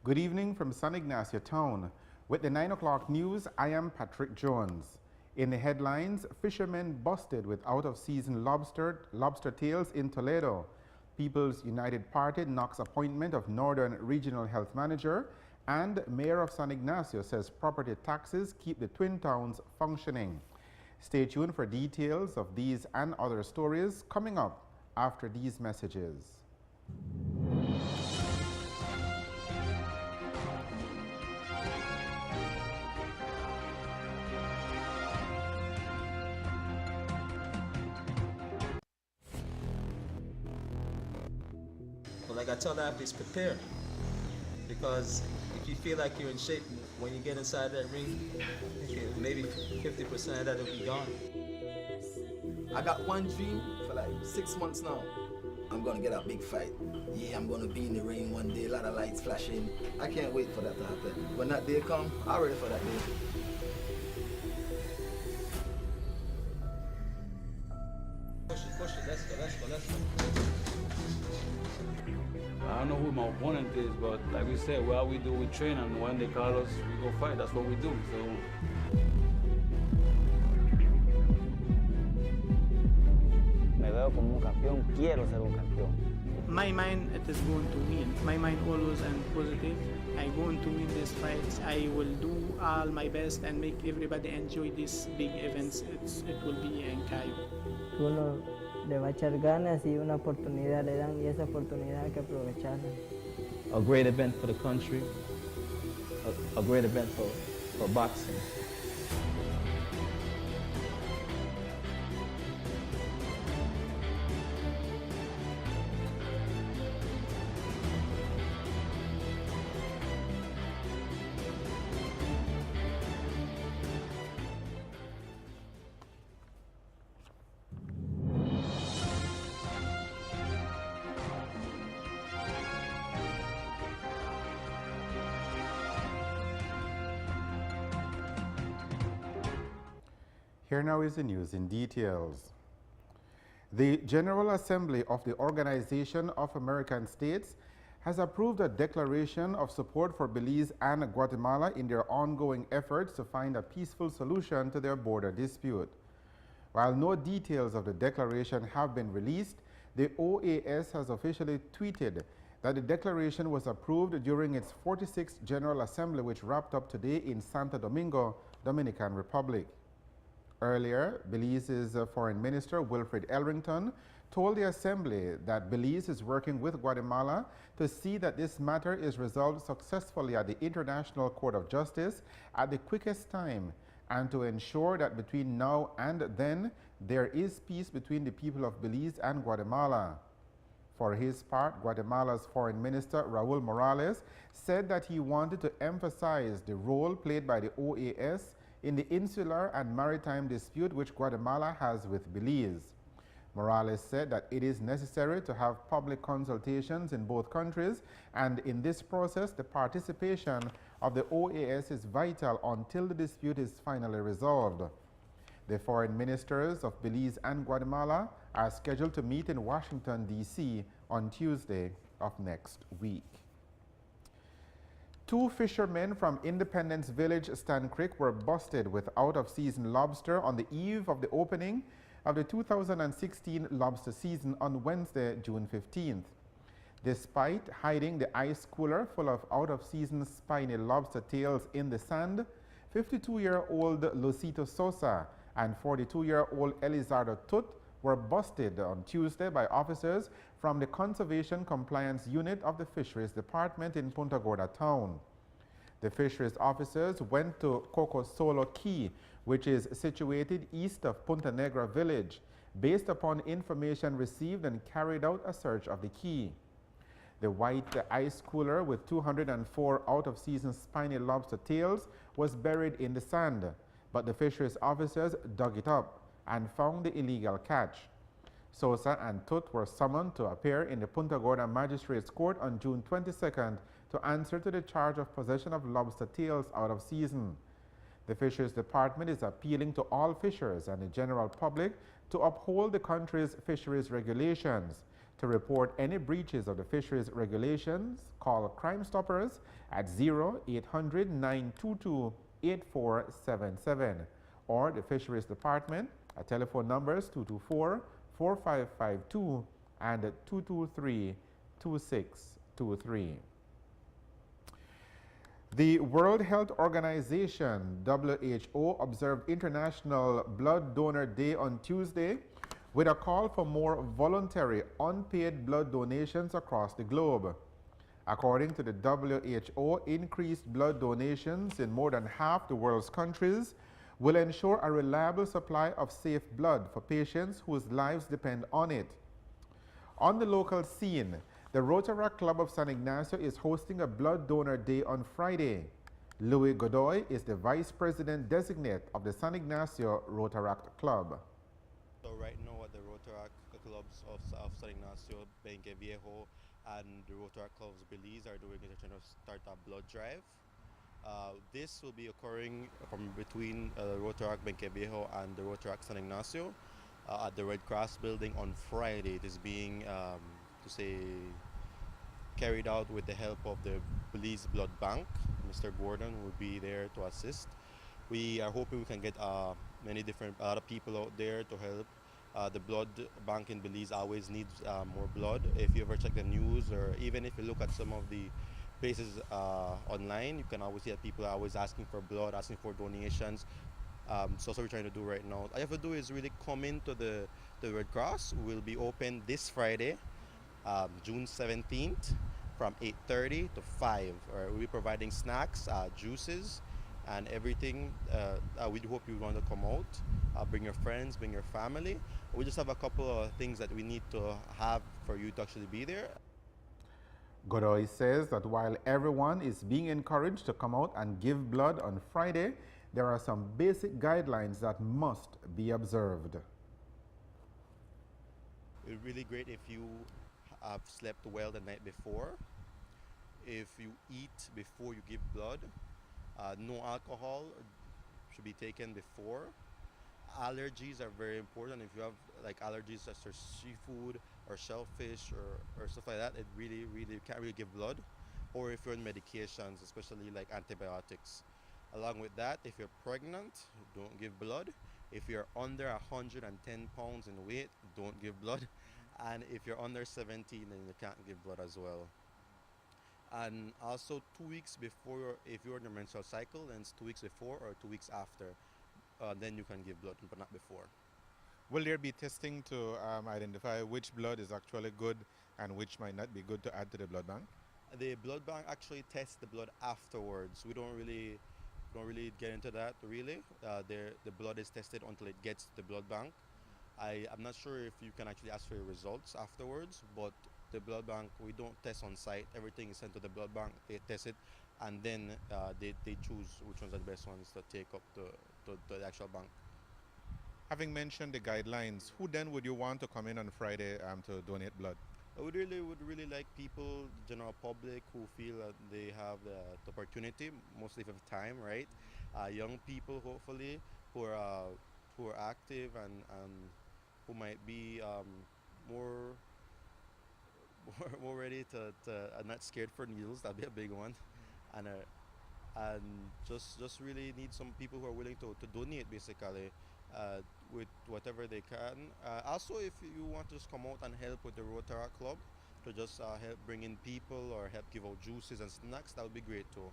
Good evening from San Ignacio Town. With the 9 o'clock news, I am Patrick Jones. In the headlines, fishermen busted with out-of-season lobster tails in Toledo. People's United Party knocks appointment of Northern Regional Health Manager, and Mayor of San Ignacio says property taxes keep the Twin Towns functioning. Stay tuned for details of these and other stories coming up after these messages. Like I tell the athletes, prepare. Because if you feel like you're in shape, when you get inside that ring, maybe 50% of that will be gone. I got one dream for like 6 months now. I'm gonna get a big fight. Yeah, I'm gonna be in the ring one day, a lot of lights flashing. I can't wait for that to happen. When that day comes, I'm ready for that day. Push it, let's go. I don't know who my opponent is, but like we said, what we do, we train, and when they call us, we go fight. That's what we do. So. Me veo como un campeón, quiero ser un campeón. My mind, it is going to win. My mind always and positive. I'm going to win this fight. I will do all my best and make everybody enjoy these big events. It will be in Cayo. Uno le va a echar ganas y una oportunidad le dan y esa oportunidad hay que aprovecharla. A great event for the country, a great event for boxing. Here now is the news in details. The General Assembly of the Organization of American States has approved a declaration of support for Belize and Guatemala in their ongoing efforts to find a peaceful solution to their border dispute. While no details of the declaration have been released, the OAS has officially tweeted that the declaration was approved during its 46th General Assembly, which wrapped up today in Santo Domingo, Dominican Republic. Earlier, Belize's Foreign Minister Wilfred Elrington told the Assembly that Belize is working with Guatemala to see that this matter is resolved successfully at the International Court of Justice at the quickest time, and to ensure that between now and then there is peace between the people of Belize and Guatemala. For his part, Guatemala's Foreign Minister Raul Morales said that he wanted to emphasize the role played by the OAS in the insular and maritime dispute which Guatemala has with Belize. Morales said that it is necessary to have public consultations in both countries, and in this process the participation of the OAS is vital until the dispute is finally resolved. The foreign ministers of Belize and Guatemala are scheduled to meet in Washington, D.C. on Tuesday of next week. 2 fishermen from Independence Village, Stan Creek, were busted with out-of-season lobster on the eve of the opening of the 2016 lobster season on Wednesday, June 15th. Despite hiding the ice cooler full of out-of-season spiny lobster tails in the sand, 52-year-old Lucito Sosa and 42-year-old Elizardo Tut were busted on Tuesday by officers from the Conservation Compliance Unit of the Fisheries Department in Punta Gorda Town. The fisheries officers went to Coco Solo Key, which is situated east of Punta Negra Village, based upon information received, and carried out a search of the key. The white ice cooler with 204 out-of-season spiny lobster tails was buried in the sand, but the fisheries officers dug it up and found the illegal catch. Sosa and Tut were summoned to appear in the Punta Gorda Magistrates Court on June 22nd to answer to the charge of possession of lobster tails out of season. The Fisheries Department is appealing to all fishers and the general public to uphold the country's fisheries regulations, To report any breaches of the fisheries regulations, call Crime Stoppers at 0800-922-8477 or the Fisheries Department at telephone numbers 224-4552 and 223-2623. The World Health Organization, WHO, observed International Blood Donor Day on Tuesday with a call for more voluntary, unpaid blood donations across the globe. According to the WHO, increased blood donations in more than half the world's countries will ensure a reliable supply of safe blood for patients whose lives depend on it. On the local scene, the Rotaract Club of San Ignacio is hosting a Blood Donor Day on Friday. Louis Godoy is the Vice President Designate of the San Ignacio Rotaract Club. So right now at the Rotaract Clubs of San Ignacio, Benque Viejo, and the Rotaract Clubs Belize are doing trying to start a blood drive. This will be occurring from between Rotaract Benque Viejo and the Rotaract San Ignacio at the Red Cross building on Friday. It is being carried out with the help of the Belize Blood Bank. Mr. Gordon will be there to assist. We are hoping we can get a lot of people out there to help. The blood bank in Belize always needs more blood. If you ever check the news, or even if you look at some of the places online, you can always see that people are always asking for blood, asking for donations. So that's what we're trying to do right now. All you have to do is really come into the Red Cross. We'll be open this Friday, June 17th, from 8:30 to 5. We'll be providing snacks, juices, and everything. We hope you want to come out. Bring your friends, bring your family. We just have a couple of things that we need to have for you to actually be there. Godoy says that while everyone is being encouraged to come out and give blood on Friday, there are some basic guidelines that must be observed. It's really great if you have slept well the night before. If you eat before you give blood, no alcohol should be taken before. Allergies are very important. If you have like allergies such as seafood or shellfish or stuff like that, it really can't really give blood. Or if you're on medications, especially like antibiotics. Along with that, if you're pregnant, don't give blood. If you're under 110 pounds in weight, don't give blood. And if you're under 17, then you can't give blood as well. And also 2 weeks before, if you're in your menstrual cycle, then it's 2 weeks before or 2 weeks after. Then you can give blood, but not before. Will there be testing to identify which blood is actually good and which might not be good to add to the blood bank? The blood bank actually tests the blood afterwards. We don't really get into that really. The blood is tested until it gets to the blood bank. I'm not sure if you can actually ask for your results afterwards, but the blood bank, we don't test on site. Everything is sent to the blood bank. They test it, and then they choose which ones are the best ones to take up to the actual bank. Having mentioned the guidelines, who then would you want to come in on Friday to donate blood? I would really like people, the general public, who feel that they have the opportunity, mostly if they have time, right? Young people, hopefully, who are active and who might be more ready to not scared for needles. That'd be a big one, and just really need some people who are willing to donate basically. With whatever they can. Also, if you want to just come out and help with the Rotaract Club, to just help bring in people or help give out juices and snacks, that would be great too.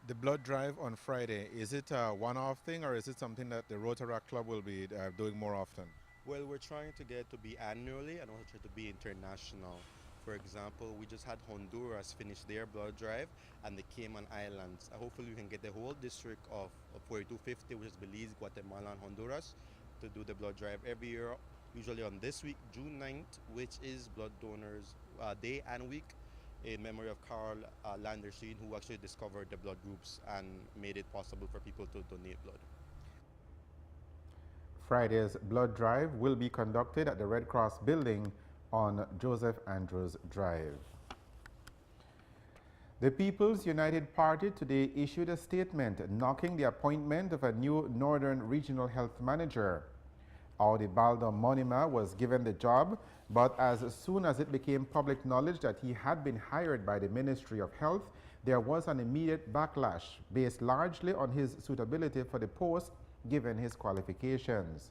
The blood drive on Friday, is it a one-off thing or is it something that the Rotaract Club will be doing more often? Well, we're trying to get to be annually and also try to be international. For example, we just had Honduras finish their blood drive and the Cayman Islands. Hopefully we can get the whole district of 4250, which is Belize, Guatemala, and Honduras, to do the blood drive every year, usually on this week, June 9th, which is Blood Donors Day and Week, in memory of Carl Landerstein, who actually discovered the blood groups and made it possible for people to donate blood. Friday's blood drive will be conducted at the Red Cross building on Joseph Andrews Drive. The People's United Party today issued a statement knocking the appointment of a new Northern Regional Health Manager. Audibaldo Monima was given the job, but as soon as it became public knowledge that he had been hired by the Ministry of Health, there was an immediate backlash based largely on his suitability for the post given his qualifications.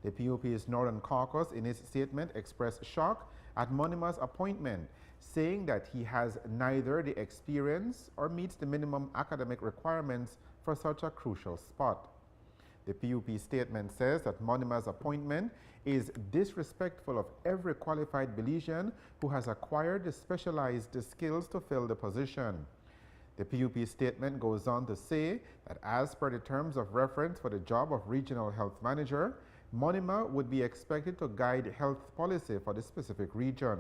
The PUP's Northern Caucus in its statement expressed shock at Monima's appointment, saying that he has neither the experience or meets the minimum academic requirements for such a crucial spot. The PUP statement says that Monima's appointment is disrespectful of every qualified Belizean who has acquired the specialized skills to fill the position. The PUP statement goes on to say that as per the terms of reference for the job of Regional Health Manager, Monima would be expected to guide health policy for the specific region.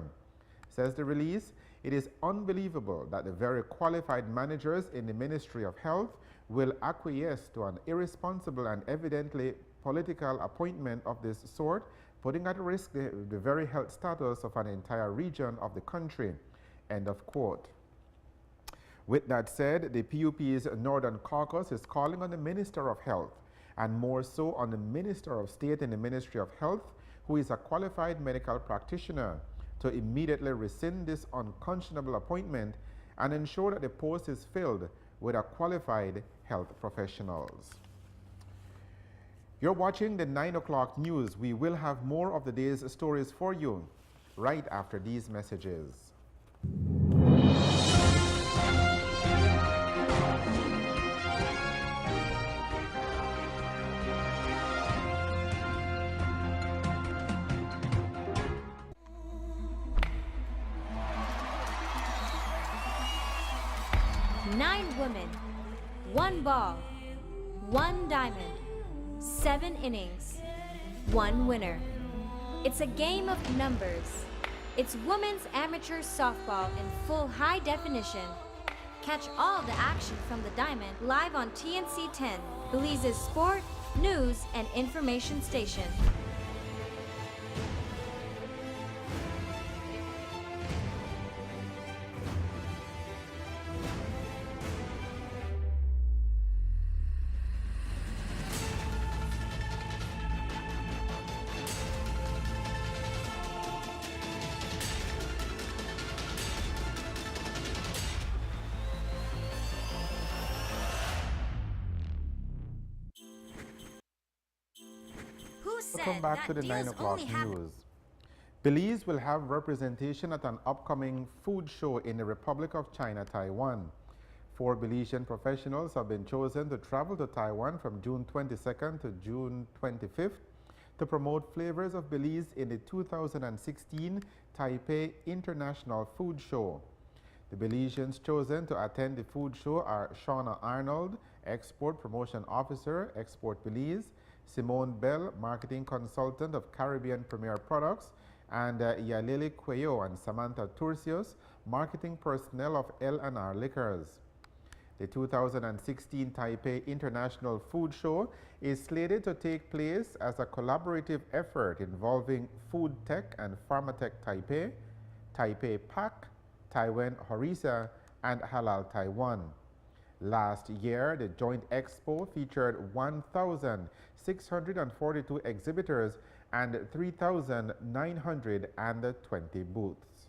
Says the release, it is unbelievable that the very qualified managers in the Ministry of Health will acquiesce to an irresponsible and evidently political appointment of this sort, putting at risk the very health status of an entire region of the country. End of quote. With that said, the PUP's Northern Caucus is calling on the Minister of Health, and more so on the Minister of State in the Ministry of Health, who is a qualified medical practitioner, to immediately rescind this unconscionable appointment and ensure that the post is filled with a qualified health professionals. You're watching the 9 o'clock news. We will have more of the day's stories for you right after these messages. Nine women, one ball, one diamond, 7 innings, one winner. It's a game of numbers. It's women's amateur softball in full high definition. Catch all the action from the diamond live on TNC 10, Belize's sport, news, and information station. Welcome back to the 9 o'clock news. Belize will have representation at an upcoming food show in the Republic of China, Taiwan. 4 Belizean professionals have been chosen to travel to Taiwan from June 22nd to June 25th to promote flavors of Belize in the 2016 Taipei International Food Show. The Belizeans chosen to attend the food show are Shauna Arnold, Export Promotion Officer, Export Belize, Simone Bell, Marketing Consultant of Caribbean Premier Products, and Yalili Cuello and Samantha Turcios, Marketing Personnel of L&R Liquors. The 2016 Taipei International Food Show is slated to take place as a collaborative effort involving Food Tech and Pharmatech Taipei, Taipei PAC, Taiwan Horisa, and Halal Taiwan. Last year, the joint expo featured 1,642 exhibitors and 3,920 booths.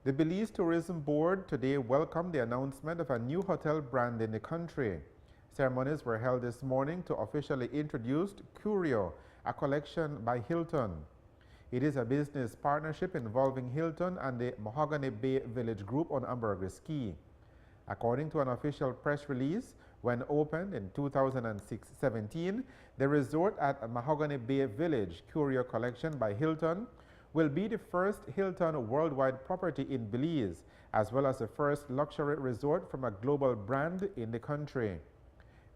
The Belize Tourism Board today welcomed the announcement of a new hotel brand in the country. Ceremonies were held this morning to officially introduce Curio, a collection by Hilton. It is a business partnership involving Hilton and the Mahogany Bay Village Group on Ambergris Key. According to an official press release, when opened in 2017, the resort at Mahogany Bay Village Curio Collection by Hilton will be the first Hilton worldwide property in Belize, as well as the first luxury resort from a global brand in the country.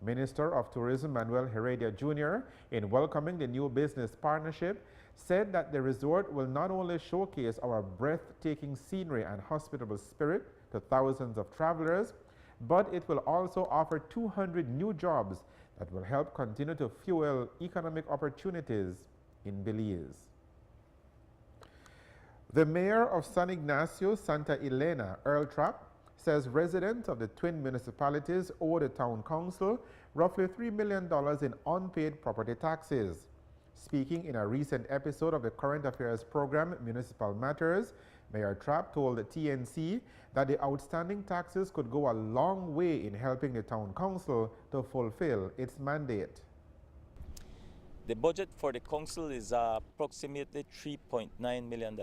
Minister of Tourism Manuel Heredia Jr., in welcoming the new business partnership, said that the resort will not only showcase our breathtaking scenery and hospitable spirit to thousands of travelers, but it will also offer 200 new jobs that will help continue to fuel economic opportunities in Belize. The mayor of San Ignacio, Santa Elena, Earl Trapp, says residents of the twin municipalities owe the town council roughly $3 million in unpaid property taxes. Speaking in a recent episode of the current affairs program Municipal Matters, Mayor Trapp told the TNC that the outstanding taxes could go a long way in helping the town council to fulfill its mandate. The budget for the council is approximately $3.9 million.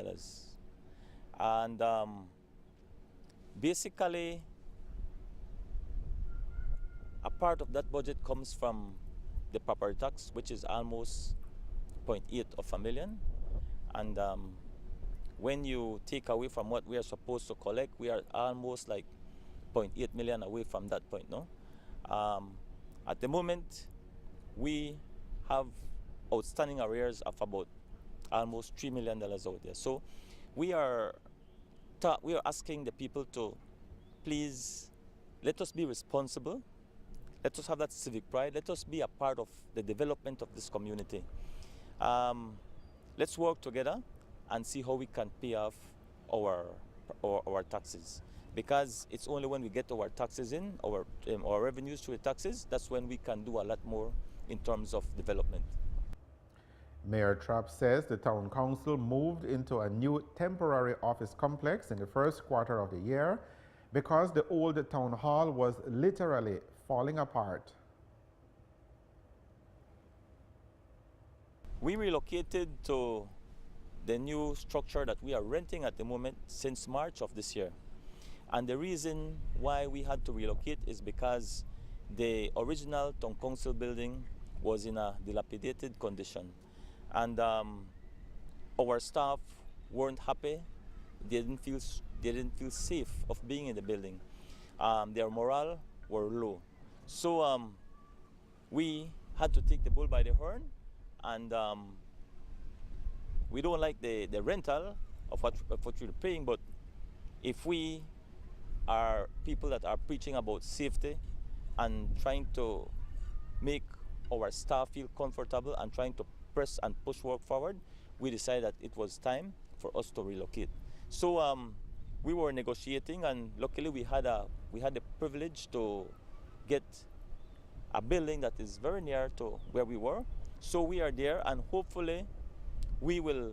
And basically, a part of that budget comes from the property tax, which is almost 0.8 of a million. And when you take away from what we are supposed to collect, we are almost like 0.8 million away from that point, no? At the moment, we have outstanding arrears of about almost $3 million out there. So we are asking the people to please let us be responsible. Let us have that civic pride. Let us be a part of the development of this community. Let's work together and see how we can pay off our taxes. Because it's only when we get our taxes in, our revenues through the taxes, that's when we can do a lot more in terms of development. Mayor Trapp says the town council moved into a new temporary office complex in the first quarter of the year because the old town hall was literally falling apart. We relocated to the new structure that we are renting at the moment since March of this year. And the reason why we had to relocate is because the original town council building was in a dilapidated condition. And our staff weren't happy. They didn't feel safe of being in the building. Their morale were low. So we had to take the bull by the horn, and we don't like the rental of what we're paying, but if we are people that are preaching about safety and trying to make our staff feel comfortable and trying to press and push work forward, we decided that it was time for us to relocate. So we were negotiating, and luckily we had the privilege to get a building that is very near to where we were. So we are there, and hopefully we will,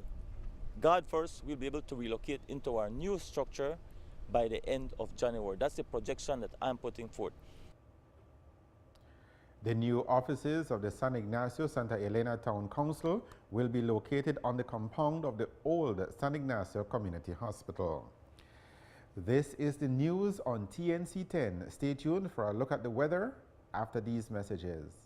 God first, we'll be able to relocate into our new structure by the end of January. That's the projection that I'm putting forth. The new offices of the San Ignacio Santa Elena Town Council will be located on the compound of the old San Ignacio Community Hospital. This is the news on TNC 10. Stay tuned for a look at the weather after these messages.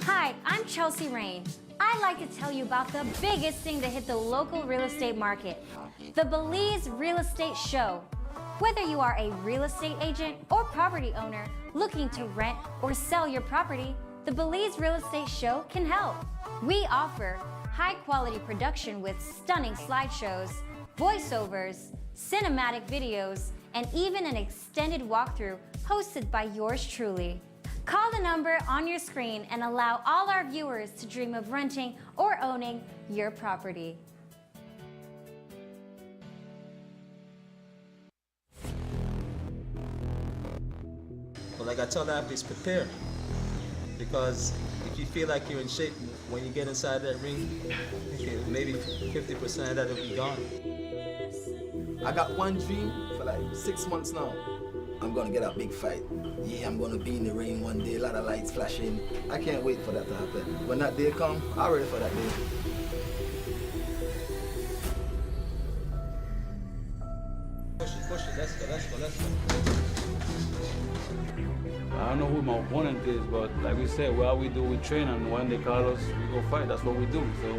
Hi, I'm Chelsea Rain. I'd like to tell you about the biggest thing to hit the local real estate market, the Belize Real Estate Show. Whether you are a real estate agent or property owner looking to rent or sell your property, the Belize Real Estate Show can help. We offer high-quality production with stunning slideshows, voiceovers, cinematic videos, and even an extended walkthrough hosted by yours truly. Call the number on your screen and allow all our viewers to dream of renting or owning your property. But like I tell athletes, prepare. Because if you feel like you're in shape, when you get inside that ring, maybe 50% of that will be gone. I got one dream for like 6 months now. I'm gonna get a big fight. Yeah, I'm gonna be in the ring one day, a lot of lights flashing. I can't wait for that to happen. When that day comes, I'm ready for that day. Push it, let's go. I don't know who my opponent is, but like we said, what we do, we train, and when they call us, we go fight. That's what we do. So.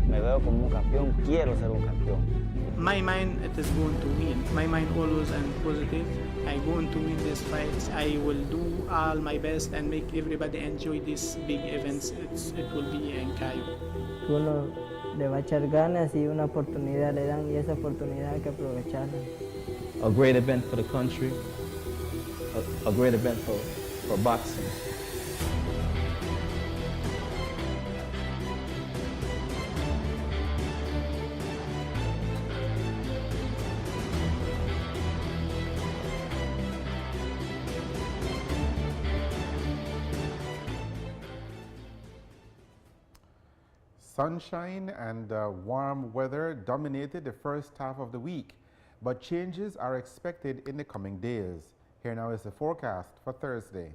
Me veo como un campeón, quiero ser un campeón. My mind, it is going to win. My mind always and positive. I'm going to win this fight. I will do all my best and make everybody enjoy these big events. It will be in Cayo. Uno le va a echar ganas y una oportunidad le dan y esa oportunidad hay que aprovecharla. A great event for the country, a great event for boxing. Sunshine and warm weather dominated the first half of the week, but changes are expected in the coming days. Here now is the forecast for Thursday.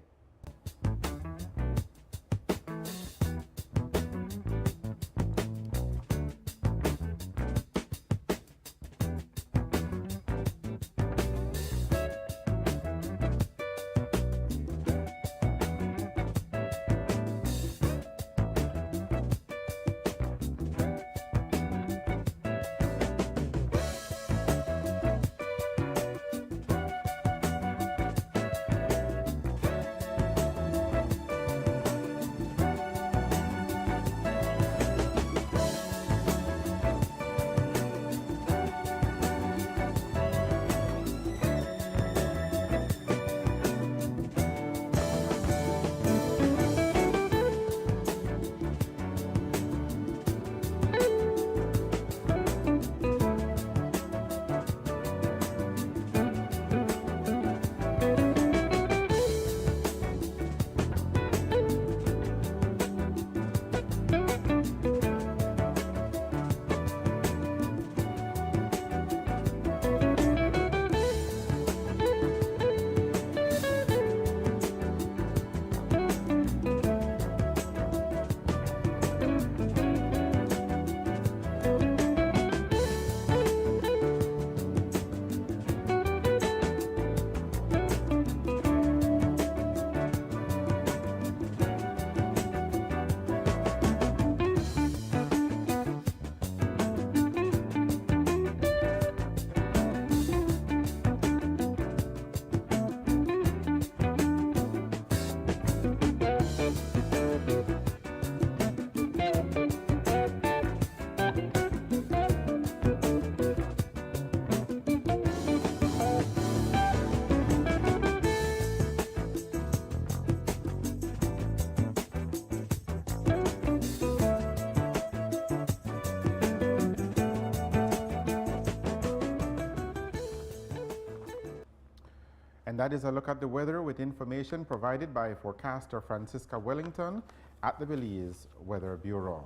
And that is a look at the weather with information provided by forecaster Francisca Wellington at the Belize Weather Bureau.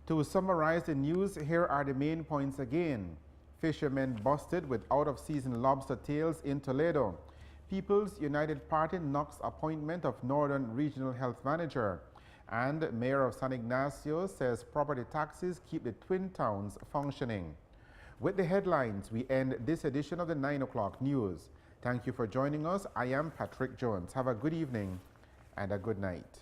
To summarize the news, here are the main points again. Fishermen busted with out-of-season lobster tails in Toledo. People's United Party knocks appointment of Northern Regional Health Manager. And Mayor of San Ignacio says property taxes keep the twin towns functioning. With the headlines, we end this edition of the 9 o'clock news. Thank you for joining us. I am Patrick Jones. Have a good evening and a good night.